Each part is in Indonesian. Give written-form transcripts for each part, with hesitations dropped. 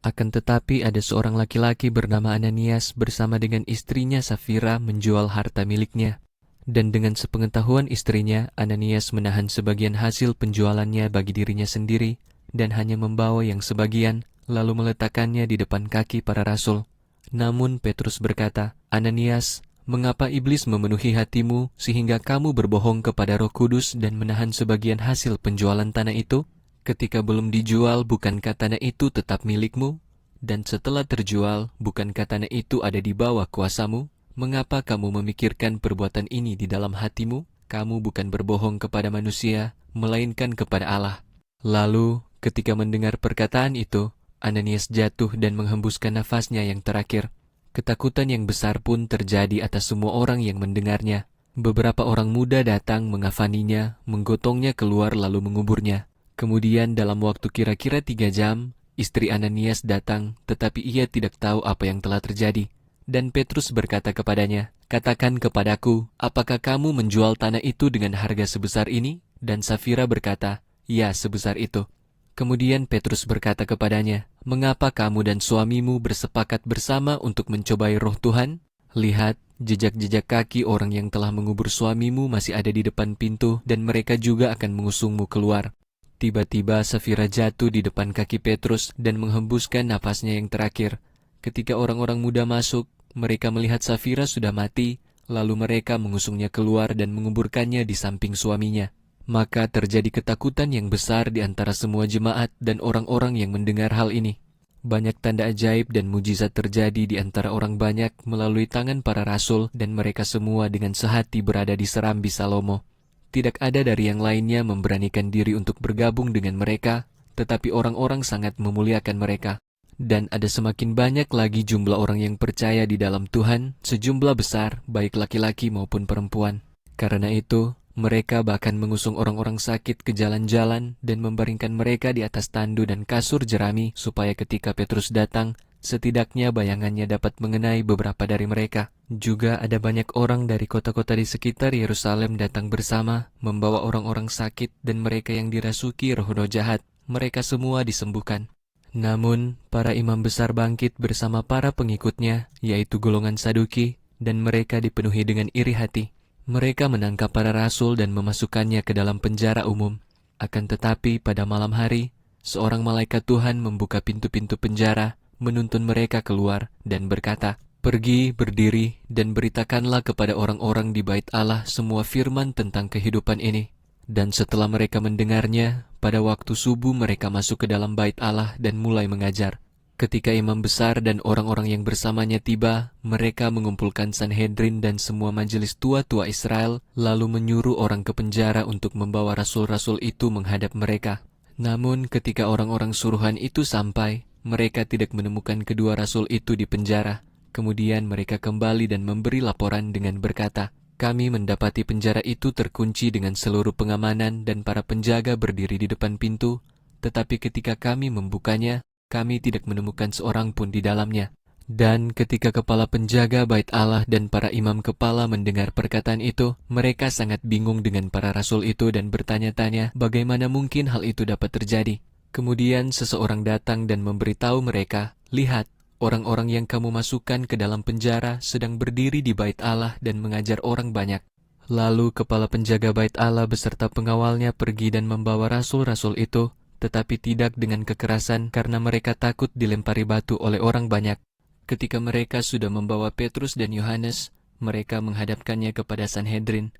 Akan tetapi ada seorang laki-laki bernama Ananias bersama dengan istrinya Safira menjual harta miliknya. Dan dengan sepengetahuan istrinya, Ananias menahan sebagian hasil penjualannya bagi dirinya sendiri dan hanya membawa yang sebagian, lalu meletakkannya di depan kaki para rasul. Namun Petrus berkata, "Ananias, mengapa iblis memenuhi hatimu sehingga kamu berbohong kepada Roh Kudus dan menahan sebagian hasil penjualan tanah itu? Ketika belum dijual, bukankah tanah itu tetap milikmu? Dan setelah terjual, bukankah tanah itu ada di bawah kuasamu? Mengapa kamu memikirkan perbuatan ini di dalam hatimu? Kamu bukan berbohong kepada manusia, melainkan kepada Allah." Lalu, ketika mendengar perkataan itu, Ananias jatuh dan menghembuskan nafasnya yang terakhir. Ketakutan yang besar pun terjadi atas semua orang yang mendengarnya. Beberapa orang muda datang mengafaninya, menggotongnya keluar lalu menguburnya. Kemudian dalam waktu kira-kira 3 jam, istri Ananias datang, tetapi ia tidak tahu apa yang telah terjadi. Dan Petrus berkata kepadanya, "Katakan kepadaku, apakah kamu menjual tanah itu dengan harga sebesar ini?" Dan Safira berkata, "Ya, sebesar itu." Kemudian Petrus berkata kepadanya, "Mengapa kamu dan suamimu bersepakat bersama untuk mencobai roh Tuhan? Lihat, jejak-jejak kaki orang yang telah mengubur suamimu masih ada di depan pintu, dan mereka juga akan mengusungmu keluar." Tiba-tiba Safira jatuh di depan kaki Petrus dan menghembuskan nafasnya yang terakhir. Ketika orang-orang muda masuk, mereka melihat Safira sudah mati, lalu mereka mengusungnya keluar dan menguburkannya di samping suaminya. Maka terjadi ketakutan yang besar di antara semua jemaat dan orang-orang yang mendengar hal ini. Banyak tanda ajaib dan mujizat terjadi di antara orang banyak melalui tangan para rasul, dan mereka semua dengan sehati berada di serambi Salomo. Tidak ada dari yang lainnya memberanikan diri untuk bergabung dengan mereka, tetapi orang-orang sangat memuliakan mereka. Dan ada semakin banyak lagi jumlah orang yang percaya di dalam Tuhan, sejumlah besar, baik laki-laki maupun perempuan. Karena itu, mereka bahkan mengusung orang-orang sakit ke jalan-jalan dan membaringkan mereka di atas tandu dan kasur jerami, supaya ketika Petrus datang, setidaknya bayangannya dapat mengenai beberapa dari mereka. Juga ada banyak orang dari kota-kota di sekitar Yerusalem datang bersama, membawa orang-orang sakit dan mereka yang dirasuki roh-roh jahat. Mereka semua disembuhkan. Namun, para imam besar bangkit bersama para pengikutnya, yaitu golongan Saduki, dan mereka dipenuhi dengan iri hati. Mereka menangkap para rasul dan memasukkannya ke dalam penjara umum. Akan tetapi pada malam hari, seorang malaikat Tuhan membuka pintu-pintu penjara, menuntun mereka keluar, dan berkata, "Pergi, berdiri, dan beritakanlah kepada orang-orang di bait Allah semua firman tentang kehidupan ini." Dan setelah mereka mendengarnya, pada waktu subuh mereka masuk ke dalam bait Allah dan mulai mengajar. Ketika imam besar dan orang-orang yang bersamanya tiba, mereka mengumpulkan Sanhedrin dan semua majelis tua-tua Israel, lalu menyuruh orang ke penjara untuk membawa rasul-rasul itu menghadap mereka. Namun ketika orang-orang suruhan itu sampai, mereka tidak menemukan kedua rasul itu di penjara. Kemudian mereka kembali dan memberi laporan dengan berkata, "Kami mendapati penjara itu terkunci dengan seluruh pengamanan dan para penjaga berdiri di depan pintu, tetapi ketika kami membukanya, kami tidak menemukan seorang pun di dalamnya." Dan ketika kepala penjaga bait Allah dan para imam kepala mendengar perkataan itu, mereka sangat bingung dengan para rasul itu dan bertanya-tanya bagaimana mungkin hal itu dapat terjadi. Kemudian seseorang datang dan memberitahu mereka, "Lihat, orang-orang yang kamu masukkan ke dalam penjara sedang berdiri di bait Allah dan mengajar orang banyak." Lalu kepala penjaga bait Allah beserta pengawalnya pergi dan membawa rasul-rasul itu, tetapi tidak dengan kekerasan karena mereka takut dilempari batu oleh orang banyak. Ketika mereka sudah membawa Petrus dan Yohanes, mereka menghadapkannya kepada Sanhedrin.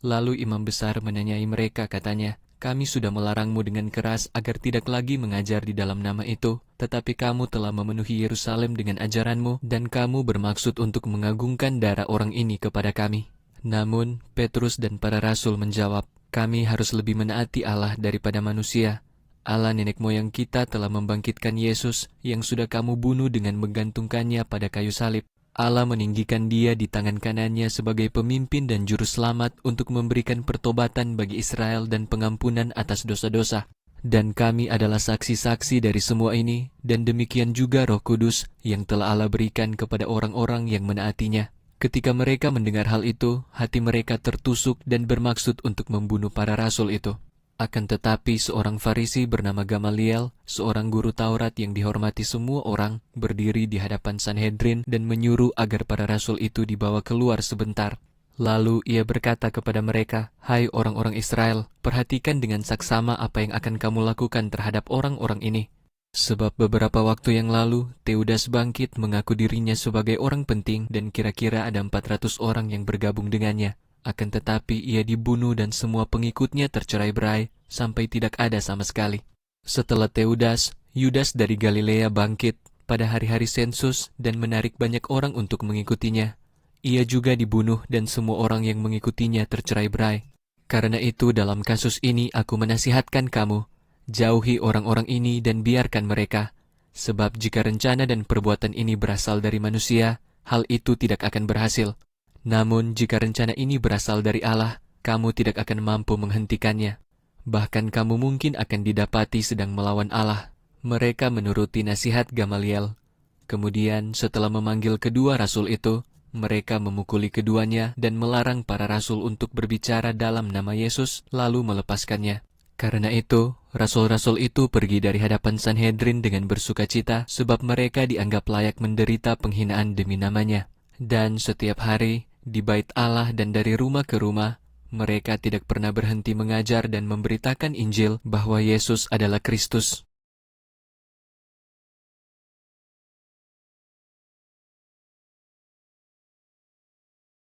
Lalu imam besar menanyai mereka, katanya, "Kami sudah melarangmu dengan keras agar tidak lagi mengajar di dalam nama itu, tetapi kamu telah memenuhi Yerusalem dengan ajaranmu, dan kamu bermaksud untuk mengagungkan darah orang ini kepada kami." Namun Petrus dan para rasul menjawab, "Kami harus lebih menaati Allah daripada manusia. Allah nenek moyang kita telah membangkitkan Yesus yang sudah kamu bunuh dengan menggantungkannya pada kayu salib. Allah meninggikan dia di tangan kanannya sebagai pemimpin dan juru selamat untuk memberikan pertobatan bagi Israel dan pengampunan atas dosa-dosa. Dan kami adalah saksi-saksi dari semua ini, dan demikian juga Roh Kudus yang telah Allah berikan kepada orang-orang yang menaatinya." Ketika mereka mendengar hal itu, hati mereka tertusuk dan bermaksud untuk membunuh para rasul itu. Akan tetapi seorang Farisi bernama Gamaliel, seorang guru Taurat yang dihormati semua orang, berdiri di hadapan Sanhedrin dan menyuruh agar para rasul itu dibawa keluar sebentar. Lalu ia berkata kepada mereka, "Hai orang-orang Israel, perhatikan dengan saksama apa yang akan kamu lakukan terhadap orang-orang ini. Sebab beberapa waktu yang lalu, Teudas bangkit mengaku dirinya sebagai orang penting dan kira-kira ada 400 orang yang bergabung dengannya. Akan tetapi ia dibunuh dan semua pengikutnya tercerai-berai sampai tidak ada sama sekali. Setelah Teudas, Yudas dari Galilea bangkit pada hari-hari sensus dan menarik banyak orang untuk mengikutinya. Ia juga dibunuh dan semua orang yang mengikutinya tercerai-berai. Karena itu dalam kasus ini aku menasihatkan kamu, jauhi orang-orang ini dan biarkan mereka. Sebab jika rencana dan perbuatan ini berasal dari manusia, hal itu tidak akan berhasil. Namun jika rencana ini berasal dari Allah, kamu tidak akan mampu menghentikannya. Bahkan kamu mungkin akan didapati sedang melawan Allah." Mereka menuruti nasihat Gamaliel. Kemudian setelah memanggil kedua rasul itu, mereka memukuli keduanya dan melarang para rasul untuk berbicara dalam nama Yesus, lalu melepaskannya. Karena itu, rasul-rasul itu pergi dari hadapan Sanhedrin dengan bersukacita, sebab mereka dianggap layak menderita penghinaan demi namanya. Dan setiap hari, di bait Allah dan dari rumah ke rumah, mereka tidak pernah berhenti mengajar dan memberitakan Injil bahwa Yesus adalah Kristus.